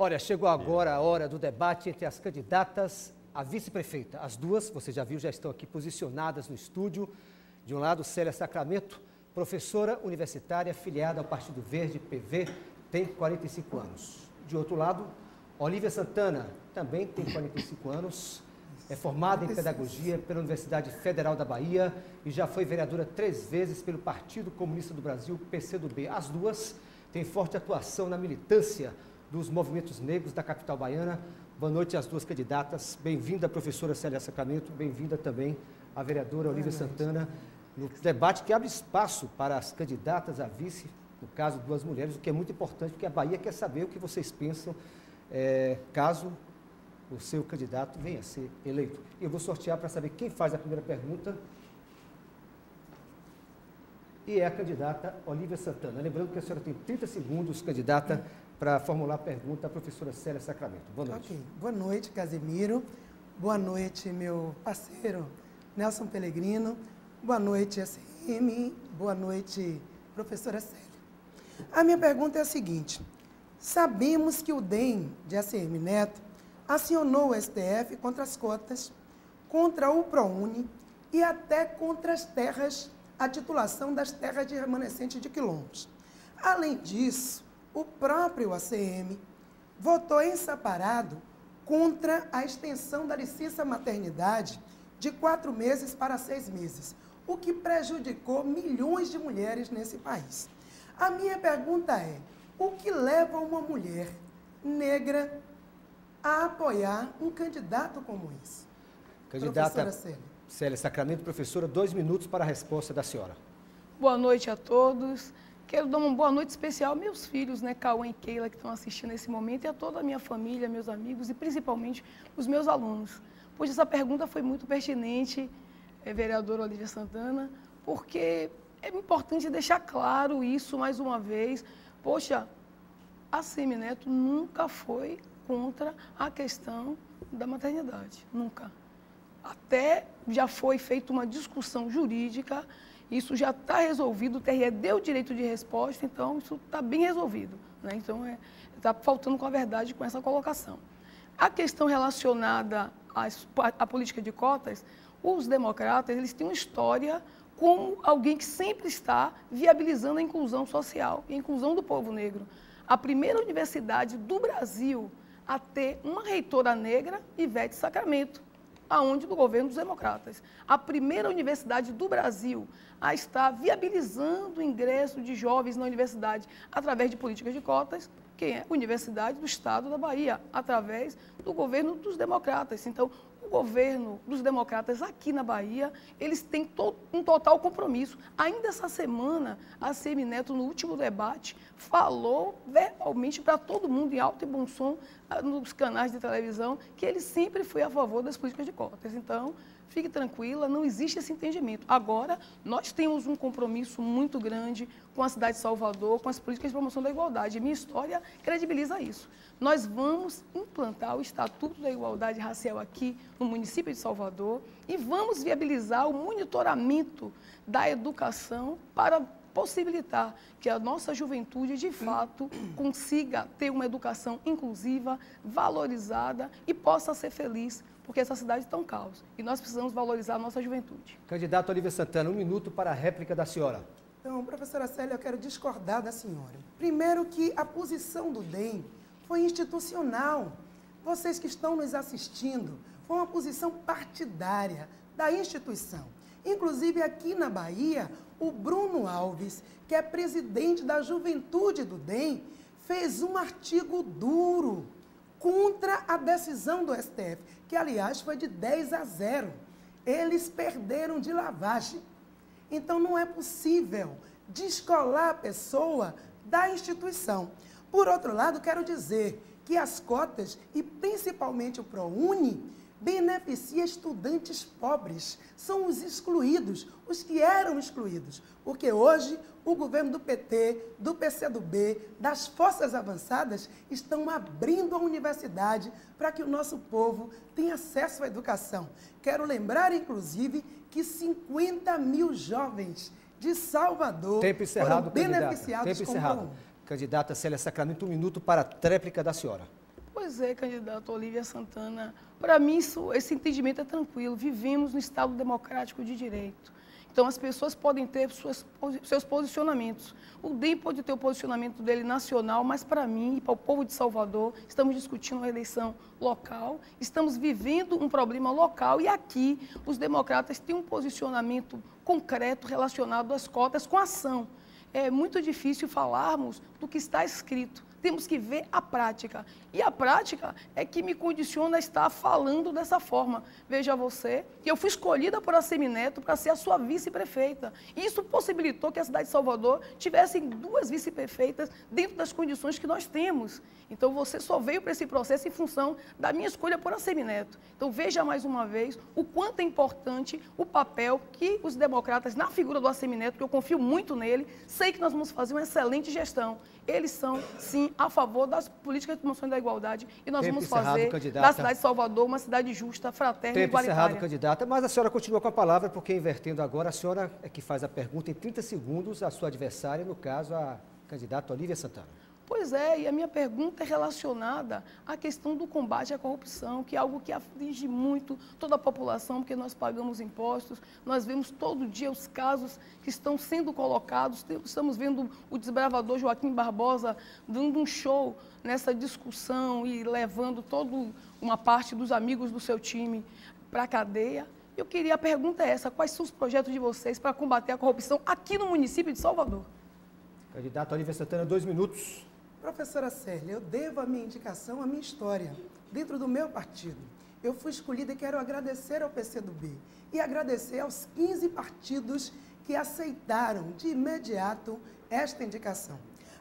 Olha, chegou agora a hora do debate entre as candidatas a vice-prefeita. As duas, você já viu, já estão aqui posicionadas no estúdio. De um lado, Célia Sacramento, professora universitária filiada ao Partido Verde, PV, tem 45 anos. De outro lado, Olívia Santana, também tem 45 anos, é formada em pedagogia pela Universidade Federal da Bahia e já foi vereadora 3 vezes pelo Partido Comunista do Brasil, PCdoB. As duas têm forte atuação na militância dos movimentos negros da capital baiana. Boa noite às duas candidatas. Bem-vinda, professora Célia Sacramento. Bem-vinda também a vereadora Olívia Santana, no debate que abre espaço para as candidatas a vice, no caso, duas mulheres, o que é muito importante, porque a Bahia quer saber o que vocês pensam caso o seu candidato venha a ser eleito. Eu vou sortear para saber quem faz a primeira pergunta. E é a candidata Olívia Santana. Lembrando que a senhora tem 30 segundos, candidata, para formular a pergunta à professora Célia Sacramento. Boa noite. Ok. Boa noite, Casimiro. Boa noite, meu parceiro Nelson Pellegrino. Boa noite, SM. Boa noite, professora Célia. A minha pergunta é a seguinte. Sabemos que o DEM de ACM Neto acionou o STF contra as cotas, contra o ProUni e até contra as terras, a titulação das terras de remanescente de quilombos. Além disso, o próprio ACM votou em separado contra a extensão da licença maternidade de 4 meses para 6 meses, o que prejudicou milhões de mulheres nesse país. A minha pergunta é, o que leva uma mulher negra a apoiar um candidato como esse? Candidata Célia Sacramento, professora, 2 minutos para a resposta da senhora. Boa noite a todos. Quero dar uma boa noite especial aos meus filhos, né, Cauã e Keila, que estão assistindo nesse momento, e a toda a minha família, meus amigos e principalmente os meus alunos. Pois essa pergunta foi muito pertinente, vereadora Olívia Santana, porque é importante deixar claro isso mais uma vez. Poxa, a ACM Neto nunca foi contra a questão da maternidade, nunca. Até já foi feita uma discussão jurídica. Isso já está resolvido, o TRE deu o direito de resposta, então isso está bem resolvido, né? Então, está faltando com a verdade com essa colocação. A questão relacionada à política de cotas, os democratas, eles têm uma história como alguém que sempre está viabilizando a inclusão social e a inclusão do povo negro. A primeira universidade do Brasil a ter uma reitora negra, Ivete Sacramento, aonde do governo dos democratas. A primeira universidade do Brasil a estar viabilizando o ingresso de jovens na universidade através de políticas de cotas, quem é? Universidade do Estado da Bahia, através do governo dos democratas. Então, o governo dos democratas aqui na Bahia, eles têm um total compromisso. Ainda essa semana, a ACM Neto, no último debate, falou verbalmente para todo mundo, em alto e bom som, nos canais de televisão, que ele sempre foi a favor das políticas de cotas. Então, fique tranquila, não existe esse entendimento. Agora, nós temos um compromisso muito grande com a cidade de Salvador, com as políticas de promoção da igualdade. E minha história credibiliza isso. Nós vamos implantar o Estatuto da Igualdade Racial aqui no município de Salvador e vamos viabilizar o monitoramento da educação para possibilitar que a nossa juventude, de fato, consiga ter uma educação inclusiva, valorizada e possa ser feliz, porque essa cidade está um caos. E nós precisamos valorizar a nossa juventude. Candidata Olívia Santana, 1 minuto para a réplica da senhora. Então, professora Célia, eu quero discordar da senhora. Primeiro que a posição do DEM foi institucional. Vocês que estão nos assistindo, foi uma posição partidária da instituição. Inclusive, aqui na Bahia, o Bruno Alves, que é presidente da juventude do DEM, fez um artigo duro contra a decisão do STF, que, aliás, foi de 10-0. Eles perderam de lavagem. Então, não é possível descolar a pessoa da instituição. Por outro lado, quero dizer que as cotas, e principalmente o ProUni, beneficia estudantes pobres, são os excluídos, os que eram excluídos, porque hoje o governo do PT, do PCdoB, das forças avançadas estão abrindo a universidade para que o nosso povo tenha acesso à educação. Quero lembrar, inclusive, que 50 mil jovens de Salvador foram beneficiados com o ProUni. Candidata Célia Sacramento, 1 minuto para a tréplica da senhora. Pois é, candidato Olívia Santana. Para mim, esse entendimento é tranquilo. Vivemos no Estado democrático de direito. Então, as pessoas podem ter seus posicionamentos. O DEM pode ter o posicionamento dele nacional, mas para mim e para o povo de Salvador, estamos discutindo uma eleição local, estamos vivendo um problema local e aqui os democratas têm um posicionamento concreto relacionado às cotas com ação. É muito difícil falarmos do que está escrito. Temos que ver a prática. E a prática é que me condiciona a estar falando dessa forma. Veja você, que eu fui escolhida por Assemineto para ser a sua vice-prefeita. Isso possibilitou que a cidade de Salvador tivesse 2 vice-prefeitas dentro das condições que nós temos. Então, você só veio para esse processo em função da minha escolha por Assemineto. Então, veja mais uma vez o quanto é importante o papel que os democratas, na figura do Assemineto, que eu confio muito nele, sei que nós vamos fazer uma excelente gestão. Eles são, sim, a favor das políticas de promoção da igualdade e nós vamos fazer da cidade de Salvador uma cidade justa, fraterna e igualitária. Tempo encerrado, candidata. Mas a senhora continua com a palavra, porque invertendo agora, a senhora é que faz a pergunta em 30 segundos à sua adversária, no caso, a candidata Olívia Santana. Pois é, e a minha pergunta é relacionada à questão do combate à corrupção, que é algo que aflige muito toda a população, porque nós pagamos impostos, nós vemos todo dia os casos que estão sendo colocados, estamos vendo o desbravador Joaquim Barbosa dando um show nessa discussão e levando toda uma parte dos amigos do seu time para a cadeia. A pergunta é essa, quais são os projetos de vocês para combater a corrupção aqui no município de Salvador? Candidata Olívia Santana, 2 minutos. Professora Célia, eu devo a minha indicação à minha história, dentro do meu partido. Eu fui escolhida e quero agradecer ao PCdoB e agradecer aos 15 partidos que aceitaram de imediato esta indicação.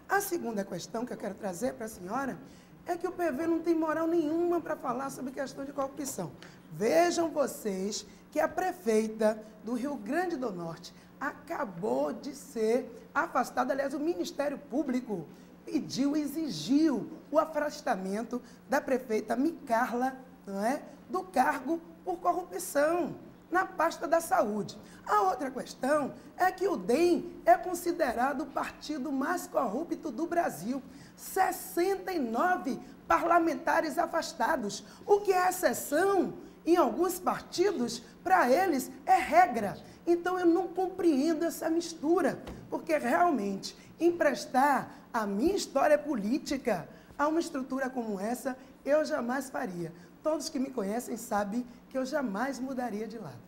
A segunda questão que eu quero trazer para a senhora é que o PV não tem moral nenhuma para falar sobre questão de corrupção. Vejam vocês que a prefeita do Rio Grande do Norte acabou de ser afastada, aliás, o Ministério Público exigiu o afastamento da prefeita Micarla, não é, do cargo por corrupção na pasta da saúde. A outra questão é que o DEM é considerado o partido mais corrupto do Brasil. 69 parlamentares afastados, o que é exceção em alguns partidos, para eles é regra. Então eu não compreendo essa mistura, porque realmente emprestar a minha história política a uma estrutura como essa, eu jamais faria. Todos que me conhecem sabem que eu jamais mudaria de lado.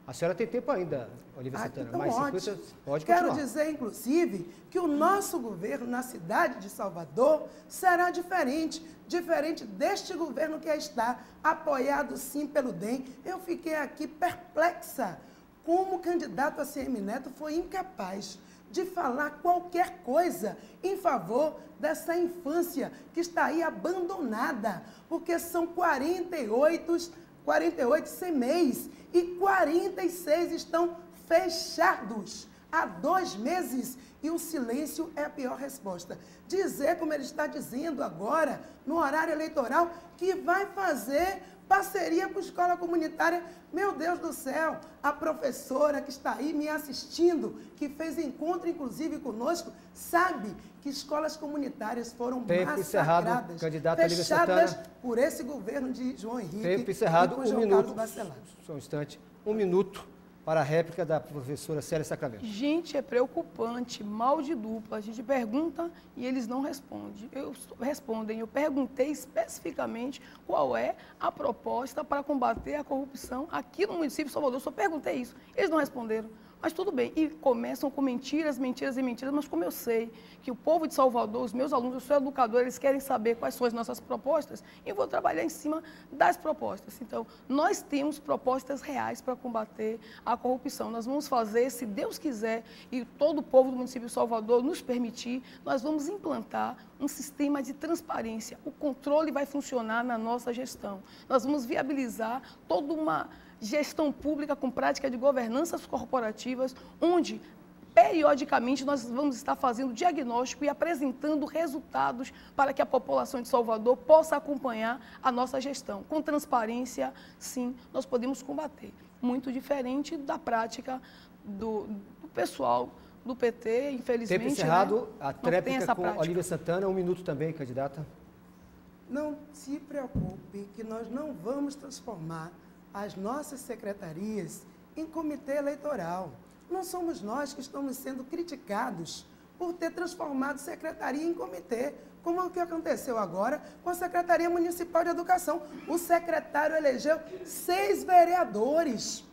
A senhora tem tempo ainda, Olívia Santana. Então, mais 50, ótimo. pode continuar. Quero dizer, inclusive, que o nosso governo na cidade de Salvador será diferente deste governo que está apoiado, sim, pelo DEM. Eu fiquei aqui perplexa como o candidato a Assemineto foi incapaz de falar qualquer coisa em favor dessa infância que está aí abandonada, porque são 48 CMEs e 46 estão fechados há 2 meses e o silêncio é a pior resposta. Dizer, como ele está dizendo agora, no horário eleitoral, que vai fazer parceria com a escola comunitária. Meu Deus do céu, a professora que está aí me assistindo, que fez encontro inclusive conosco, sabe que escolas comunitárias foram massacradas, fechadas por esse governo de João Henrique. Tempo encerrado, e por 1 João minuto. Carlos Bacelar. Só um instante, 1 minuto para a réplica da professora Célia Sacramento. Gente, é preocupante, mal de dupla. A gente pergunta e eles não respondem. Eu perguntei especificamente qual é a proposta para combater a corrupção aqui no município de Salvador. Eu só perguntei isso. Eles não responderam. Mas tudo bem. E começam com mentiras, mentiras e mentiras. Mas como eu sei que o povo de Salvador, os meus alunos, eu sou educador, eles querem saber quais são as nossas propostas, eu vou trabalhar em cima das propostas. Então, nós temos propostas reais para combater a corrupção. Nós vamos fazer, se Deus quiser, e todo o povo do município de Salvador nos permitir, nós vamos implantar um sistema de transparência. O controle vai funcionar na nossa gestão. Nós vamos viabilizar toda uma gestão pública com prática de governanças corporativas, onde periodicamente nós vamos estar fazendo diagnóstico e apresentando resultados para que a população de Salvador possa acompanhar a nossa gestão. Com transparência, sim, nós podemos combater. Muito diferente da prática do pessoal do PT, infelizmente. Tempo encerrado, né, a tréplica com Olívia Santana, 1 minuto também, candidata. Não se preocupe que nós não vamos transformar as nossas secretarias em comitê eleitoral. Não somos nós que estamos sendo criticados por ter transformado secretaria em comitê, como é o que aconteceu agora com a Secretaria Municipal de Educação. O secretário elegeu 6 vereadores,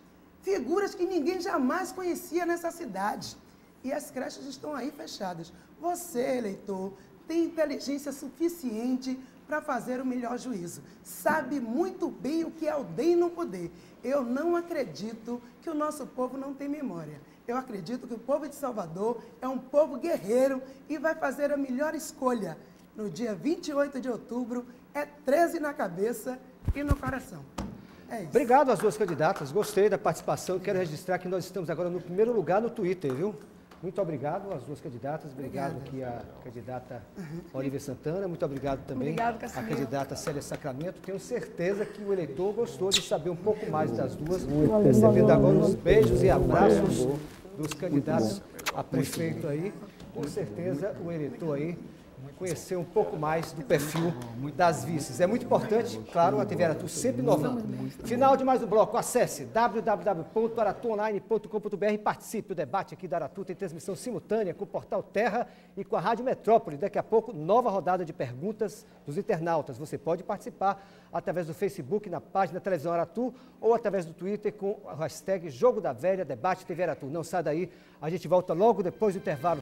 figuras que ninguém jamais conhecia nessa cidade. E as creches estão aí fechadas. Você, eleitor, tem inteligência suficiente para fazer o melhor juízo. Sabe muito bem o que é o DEM no poder. Eu não acredito que o nosso povo não tem memória. Eu acredito que o povo de Salvador é um povo guerreiro e vai fazer a melhor escolha. No dia 28 de outubro, é 13 na cabeça e no coração. É isso. Obrigado às duas candidatas, gostei da participação. Quero registrar que nós estamos agora no primeiro lugar no Twitter, viu? Muito obrigado às duas candidatas, obrigado aqui à candidata Olivia Santana, muito obrigado também à candidata Célia Sacramento. Tenho certeza que o eleitor gostou de saber um pouco mais das duas, recebendo agora os beijos e abraços dos candidatos a prefeito aí. Com certeza o eleitor aí conhecer um pouco mais do perfil das vices. É muito importante, claro, a TV Aratu sempre inovando. Final de mais um bloco, acesse www.aratuonline.com.br e participe do debate aqui da Aratu. Tem transmissão simultânea com o Portal Terra e com a Rádio Metrópole. Daqui a pouco, nova rodada de perguntas dos internautas. Você pode participar através do Facebook, na página da Televisão Aratu, ou através do Twitter com a hashtag Jogo da Velha, Debate TV Aratu. Não sai daí, a gente volta logo depois do intervalo.